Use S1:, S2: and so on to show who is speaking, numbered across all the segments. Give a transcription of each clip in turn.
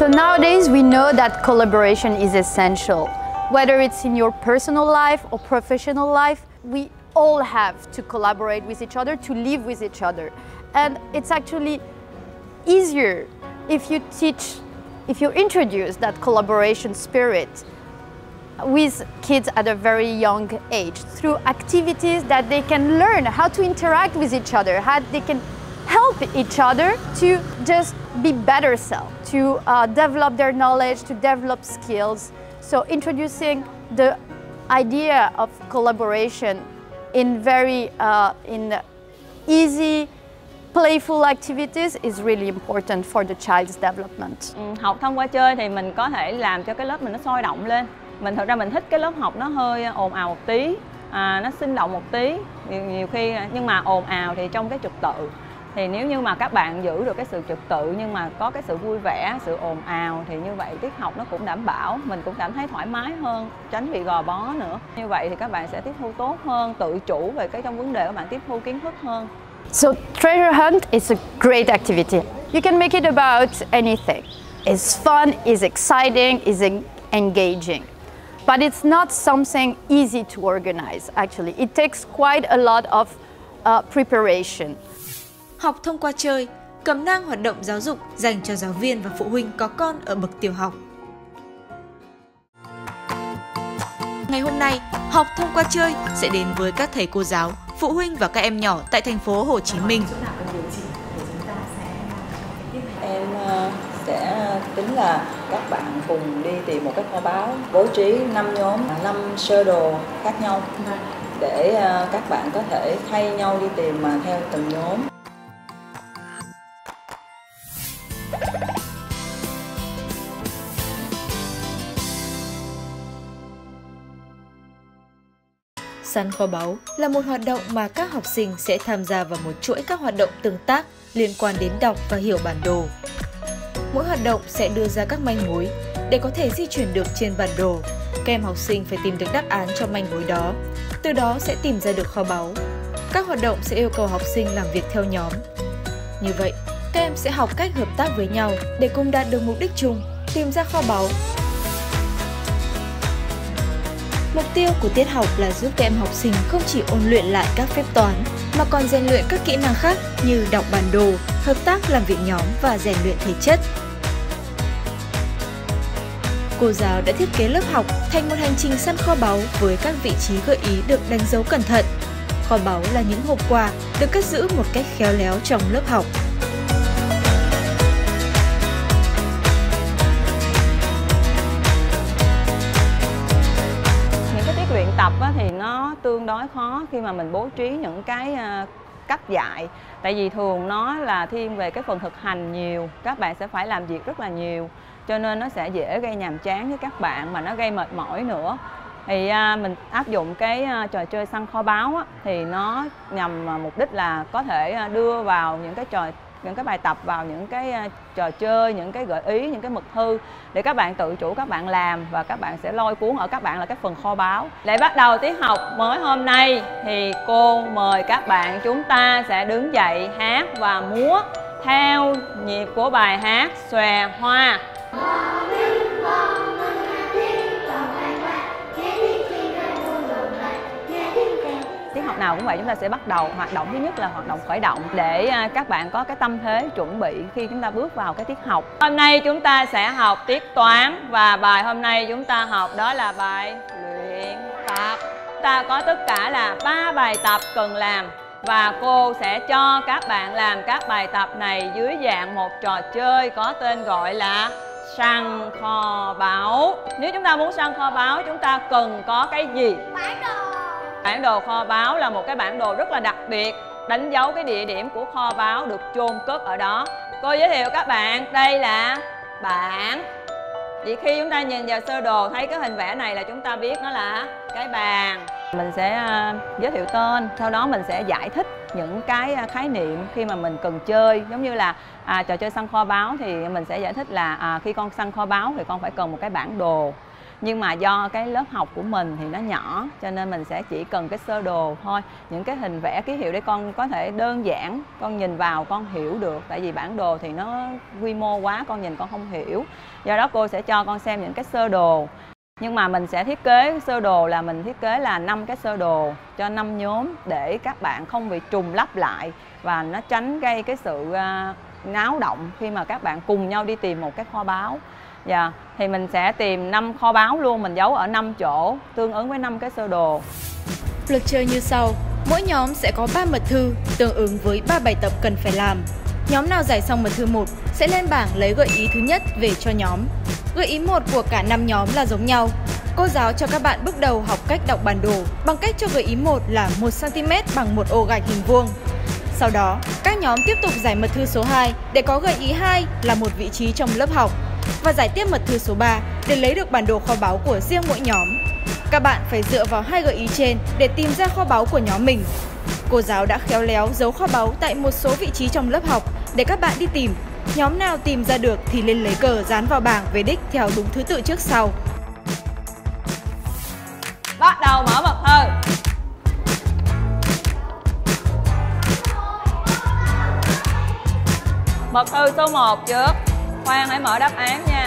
S1: So nowadays we know that collaboration is essential. Whether it's in your personal life or professional life, we all have to collaborate with each other, to live with each other. And it's actually easier if you introduce that collaboration spirit with kids at a very young age through activities that they can learn how to interact with each other, how they can help each other to just be better self, to develop their knowledge, to develop skills. So introducing the idea of collaboration in very easy, playful activities is really important for the child's development.
S2: Học thông qua chơi thì mình có thể làm cho cái lớp mình nó sôi động lên. Thực ra mình thích cái lớp học nó hơi ồn ào một tí, nó sinh động một tí, nhiều khi nhưng mà ồn ào thì trong cái trật tự. Thì nếu như mà các bạn giữ được cái sự trật tự nhưng mà có cái sự vui vẻ, sự ồn ào thì như vậy tiết học nó cũng đảm bảo, mình cũng cảm thấy thoải mái hơn, tránh bị gò bó nữa. Như vậy thì các bạn sẽ tiếp thu tốt hơn, tự chủ về cái trong vấn đề các bạn tiếp thu kiến thức hơn.
S1: So treasure hunt is a great activity. You can make it about anything. It's fun, it's exciting, it's engaging. But it's not something easy to organize, actually. It takes quite a lot of preparation.
S3: Học thông qua chơi, cẩm nang hoạt động giáo dục dành cho giáo viên và phụ huynh có con ở bậc tiểu học. Ngày hôm nay, học thông qua chơi sẽ đến với các thầy cô giáo, phụ huynh và các em nhỏ tại thành phố Hồ Chí Minh.
S4: Em sẽ tính là các bạn cùng đi tìm một cái kho báu, bố trí 5 nhóm, 5 sơ đồ khác nhau để các bạn có thể thay nhau đi tìm mà theo từng nhóm.
S3: Săn kho báu là một hoạt động mà các học sinh sẽ tham gia vào một chuỗi các hoạt động tương tác liên quan đến đọc và hiểu bản đồ. Mỗi hoạt động sẽ đưa ra các manh mối. Để có thể di chuyển được trên bản đồ, các em học sinh phải tìm được đáp án cho manh mối đó, từ đó sẽ tìm ra được kho báu. Các hoạt động sẽ yêu cầu học sinh làm việc theo nhóm. Như vậy, các em sẽ học cách hợp tác với nhau để cùng đạt được mục đích chung, tìm ra kho báu. Mục tiêu của tiết học là giúp các em học sinh không chỉ ôn luyện lại các phép toán, mà còn rèn luyện các kỹ năng khác như đọc bản đồ, hợp tác làm việc nhóm và rèn luyện thể chất. Cô giáo đã thiết kế lớp học thành một hành trình săn kho báu với các vị trí gợi ý được đánh dấu cẩn thận. Kho báu là những hộp quà được cất giữ một cách khéo léo trong lớp học.
S2: Luyện tập thì nó tương đối khó khi mà mình bố trí những cái cách dạy. Tại vì thường nó là thiên về cái phần thực hành nhiều, các bạn sẽ phải làm việc rất là nhiều, cho nên nó sẽ dễ gây nhàm chán với các bạn mà nó gây mệt mỏi nữa. Thì mình áp dụng cái trò chơi săn kho báu thì nó nhằm mục đích là có thể đưa vào những cái bài tập vào những cái trò chơi, những cái gợi ý, những cái mực thư để các bạn tự chủ các bạn làm, và các bạn sẽ lôi cuốn ở các bạn là cái phần kho báu. Để bắt đầu tiết học mới hôm nay thì cô mời các bạn chúng ta sẽ đứng dậy hát và múa theo nhịp của bài hát Xòe Hoa. Tiết học nào cũng vậy, chúng ta sẽ bắt đầu hoạt động thứ nhất là hoạt động khởi động để các bạn có cái tâm thế chuẩn bị khi chúng ta bước vào cái tiết học. Hôm nay chúng ta sẽ học tiết toán và bài hôm nay chúng ta học đó là bài luyện tập. Chúng ta có tất cả là 3 bài tập cần làm và cô sẽ cho các bạn làm các bài tập này dưới dạng một trò chơi có tên gọi là săn kho báu. Nếu chúng ta muốn săn kho báu, chúng ta cần có cái gì?
S5: Bản đồ.
S2: Bản đồ kho báu là một cái bản đồ rất là đặc biệt, đánh dấu cái địa điểm của kho báu được chôn cất ở đó. Cô giới thiệu các bạn, đây là bảng. Vậy khi chúng ta nhìn vào sơ đồ thấy cái hình vẽ này là chúng ta biết nó là cái bàn. Mình sẽ giới thiệu tên, sau đó mình sẽ giải thích những cái khái niệm khi mà mình cần chơi. Giống như là trò chơi săn kho báu thì mình sẽ giải thích là khi con săn kho báu thì con phải cần một cái bản đồ. Nhưng mà do cái lớp học của mình thì nó nhỏ, cho nên mình sẽ chỉ cần cái sơ đồ thôi, những cái hình vẽ ký hiệu để con có thể đơn giản, con nhìn vào con hiểu được. Tại vì bản đồ thì nó quy mô quá, con nhìn con không hiểu. Do đó cô sẽ cho con xem những cái sơ đồ. Nhưng mà mình sẽ thiết kế sơ đồ là mình thiết kế là 5 cái sơ đồ cho 5 nhóm để các bạn không bị trùng lắp lại và nó tránh gây cái sự náo động khi mà các bạn cùng nhau đi tìm một cái kho báu. Dạ, thì mình sẽ tìm 5 kho báu luôn, mình giấu ở 5 chỗ tương ứng với 5 cái sơ đồ.
S3: Luật chơi như sau, mỗi nhóm sẽ có 3 mật thư tương ứng với 3 bài tập cần phải làm. Nhóm nào giải xong mật thư 1 sẽ lên bảng lấy gợi ý thứ nhất về cho nhóm. Gợi ý 1 của cả 5 nhóm là giống nhau. Cô giáo cho các bạn bước đầu học cách đọc bản đồ bằng cách cho gợi ý 1 là 1 cm bằng một ô gạch hình vuông. Sau đó, các nhóm tiếp tục giải mật thư số 2 để có gợi ý 2 là một vị trí trong lớp học và giải tiếp mật thư số 3 để lấy được bản đồ kho báu của riêng mỗi nhóm. Các bạn phải dựa vào 2 gợi ý trên để tìm ra kho báu của nhóm mình. Cô giáo đã khéo léo giấu kho báu tại một số vị trí trong lớp học để các bạn đi tìm. Nhóm nào tìm ra được thì lên lấy cờ dán vào bảng về đích theo đúng thứ tự trước sau.
S2: Bắt đầu mở mật thư. Mật thư số 1 trước. Khoan hãy mở đáp án nha.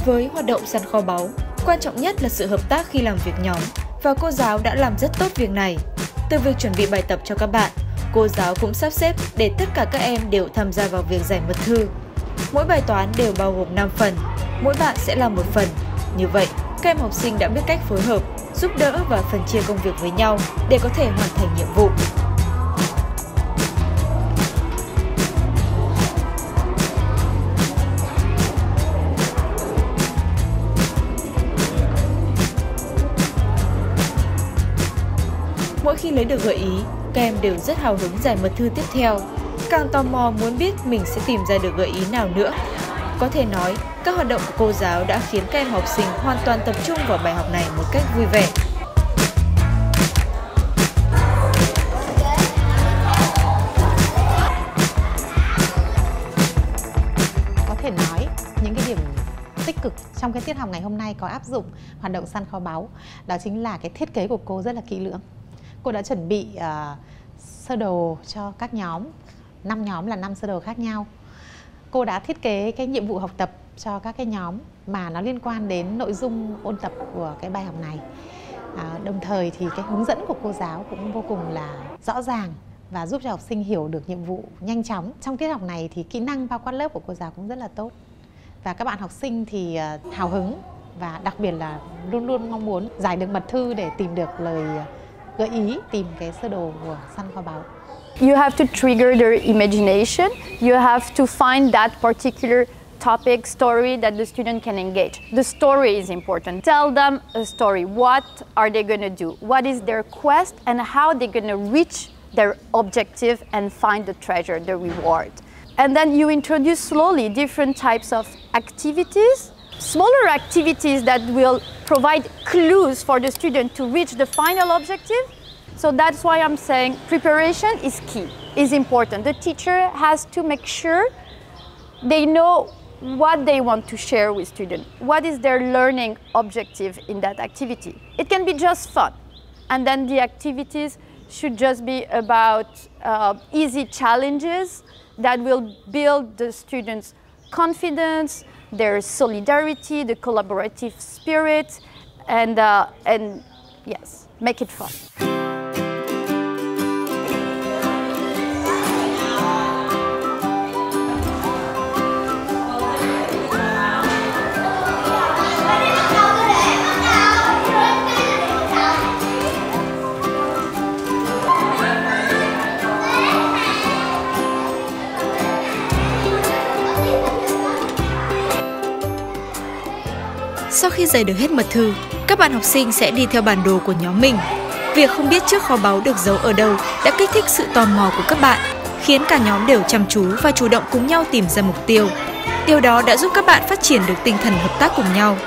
S3: Với hoạt động săn kho báu, quan trọng nhất là sự hợp tác khi làm việc nhóm và cô giáo đã làm rất tốt việc này. Từ việc chuẩn bị bài tập cho các bạn, cô giáo cũng sắp xếp để tất cả các em đều tham gia vào việc giải mật thư. Mỗi bài toán đều bao gồm 5 phần, mỗi bạn sẽ làm một phần. Như vậy, các em học sinh đã biết cách phối hợp, giúp đỡ và phân chia công việc với nhau để có thể hoàn thành nhiệm vụ. Mỗi khi lấy được gợi ý, các em đều rất hào hứng giải mật thư tiếp theo, càng tò mò muốn biết mình sẽ tìm ra được gợi ý nào nữa. Có thể nói, các hoạt động của cô giáo đã khiến các em học sinh hoàn toàn tập trung vào bài học này một cách vui vẻ.
S5: Có thể nói, những cái điểm tích cực trong cái tiết học ngày hôm nay có áp dụng hoạt động săn kho báu, đó chính là cái thiết kế của cô rất là kỹ lưỡng. Cô đã chuẩn bị sơ đồ cho các nhóm, 5 nhóm là 5 sơ đồ khác nhau. Cô đã thiết kế cái nhiệm vụ học tập cho các cái nhóm mà nó liên quan đến nội dung ôn tập của cái bài học này. Đồng thời thì cái hướng dẫn của cô giáo cũng vô cùng là rõ ràng và giúp cho học sinh hiểu được nhiệm vụ nhanh chóng. Trong tiết học này thì kỹ năng bao quát lớp của cô giáo cũng rất là tốt. Và các bạn học sinh thì hào hứng và đặc biệt là luôn luôn mong muốn giải được mật thư để tìm được lời gợi ý, tìm cái sơ đồ của săn kho báu.
S1: You have to trigger their imagination. You have to find that particular topic, story that the student can engage. The story is important. Tell them a story. What are they going to do? What is their quest and how they're going to reach their objective and find the treasure, the reward. And then you introduce slowly different types of activities, smaller activities that will provide clues for the student to reach the final objective. So that's why I'm saying preparation is key, is important. The teacher has to make sure they know what they want to share with students. What is their learning objective in that activity? It can be just fun. And then the activities should just be about easy challenges that will build the students' confidence, their solidarity, the collaborative spirit, and yes, make it fun.
S3: Sau khi giải được hết mật thư, các bạn học sinh sẽ đi theo bản đồ của nhóm mình. Việc không biết trước kho báu được giấu ở đâu đã kích thích sự tò mò của các bạn, khiến cả nhóm đều chăm chú và chủ động cùng nhau tìm ra mục tiêu. Điều đó đã giúp các bạn phát triển được tinh thần hợp tác cùng nhau.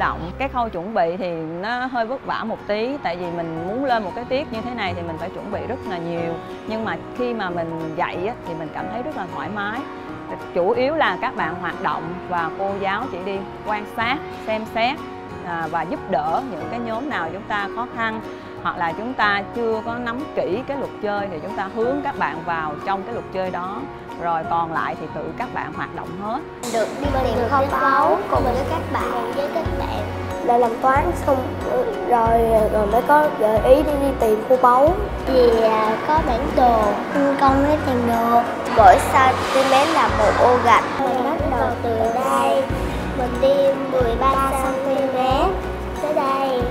S2: động. Cái khâu chuẩn bị thì nó hơi vất vả một tí, tại vì mình muốn lên một cái tiết như thế này thì mình phải chuẩn bị rất là nhiều. Nhưng mà khi mà mình dạy á, thì mình cảm thấy rất là thoải mái. Chủ yếu là các bạn hoạt động và cô giáo chỉ đi quan sát, xem xét và giúp đỡ những cái nhóm nào chúng ta khó khăn, hoặc là chúng ta chưa có nắm kỹ cái luật chơi thì chúng ta hướng các bạn vào trong cái luật chơi đó, rồi còn lại thì tự các bạn hoạt động hết.
S6: Được đi tìm kho báu cùng với các bạn,
S7: là làm toán xong rồi mới có gợi ý đi tìm kho báu.
S6: Vì có bản đồ, công với tìm đồ. Mỗi cm là một ô gạch. Mình bắt đầu từ đây, mình đi 13 cm tới đây,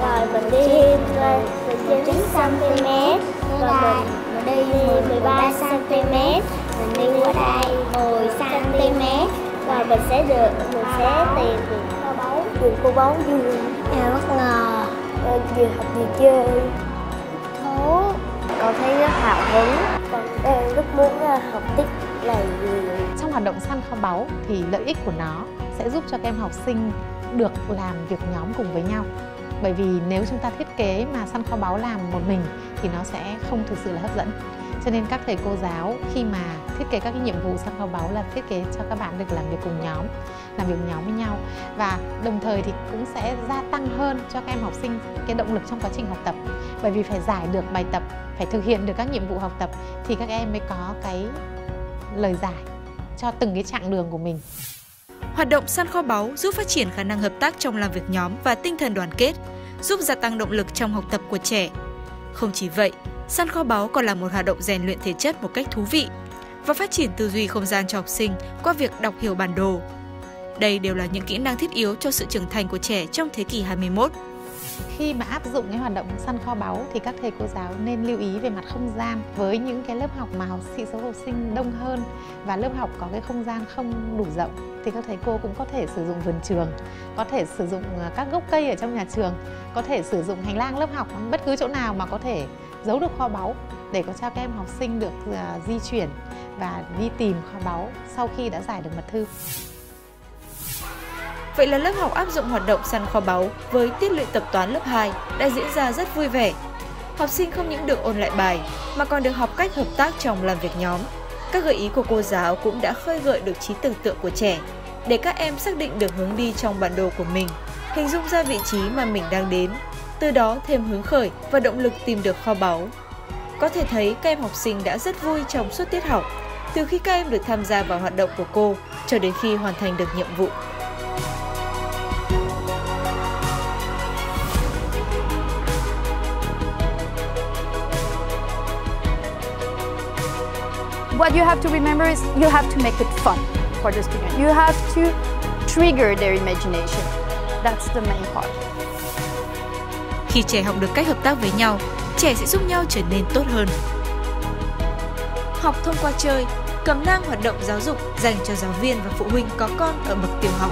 S6: rồi mình đi 19 cm, rồi mình đi 13 cm, mình đi qua đây 10 cm, rồi mình sẽ tìm được kho báu.
S7: Tìm kho báu vui,
S6: Bất ngờ,
S7: vừa học vừa chơi.
S6: thú. Con thấy rất hào hứng.
S7: Con đang rất muốn học tiếp là gì.
S5: Trong hoạt động săn kho báu thì lợi ích của nó sẽ giúp cho các em học sinh được làm việc nhóm cùng với nhau. Bởi vì nếu chúng ta thiết kế mà săn kho báu làm một mình thì nó sẽ không thực sự là hấp dẫn. Cho nên các thầy cô giáo khi mà thiết kế các cái nhiệm vụ săn kho báu là thiết kế cho các bạn được làm việc cùng nhóm, làm việc nhóm với nhau, và đồng thời thì cũng sẽ gia tăng hơn cho các em học sinh cái động lực trong quá trình học tập. Bởi vì phải giải được bài tập, phải thực hiện được các nhiệm vụ học tập thì các em mới có cái lời giải cho từng cái chặng đường của mình.
S3: Hoạt động săn kho báu giúp phát triển khả năng hợp tác trong làm việc nhóm và tinh thần đoàn kết, giúp gia tăng động lực trong học tập của trẻ. Không chỉ vậy, săn kho báu còn là một hoạt động rèn luyện thể chất một cách thú vị và phát triển tư duy không gian cho học sinh qua việc đọc hiểu bản đồ. Đây đều là những kỹ năng thiết yếu cho sự trưởng thành của trẻ trong thế kỷ 21.
S5: Khi mà áp dụng cái hoạt động săn kho báu thì các thầy cô giáo nên lưu ý về mặt không gian. Với những cái lớp học mà sĩ số học sinh đông hơn và lớp học có cái không gian không đủ rộng thì các thầy cô cũng có thể sử dụng vườn trường, có thể sử dụng các gốc cây ở trong nhà trường, có thể sử dụng hành lang lớp học, bất cứ chỗ nào mà có thể giấu được kho báu để có cho các em học sinh được di chuyển và đi tìm kho báu sau khi đã giải được mật thư.
S3: Vậy là lớp học áp dụng hoạt động săn kho báu với tiết luyện tập toán lớp 2 đã diễn ra rất vui vẻ. Học sinh không những được ôn lại bài mà còn được học cách hợp tác trong làm việc nhóm. Các gợi ý của cô giáo cũng đã khơi gợi được trí tưởng tượng của trẻ để các em xác định được hướng đi trong bản đồ của mình, hình dung ra vị trí mà mình đang đến, từ đó thêm hứng khởi và động lực tìm được kho báu. Có thể thấy các em học sinh đã rất vui trong suốt tiết học, từ khi các em được tham gia vào hoạt động của cô cho đến khi hoàn thành được nhiệm vụ.
S1: What you have to remember is you have to make it fun for the student. You have to trigger their imagination. That's the main part.
S3: Khi trẻ học được cách hợp tác với nhau, trẻ sẽ giúp nhau trở nên tốt hơn. Học thông qua chơi, cẩm nang hoạt động giáo dục dành cho giáo viên và phụ huynh có con ở bậc tiểu học.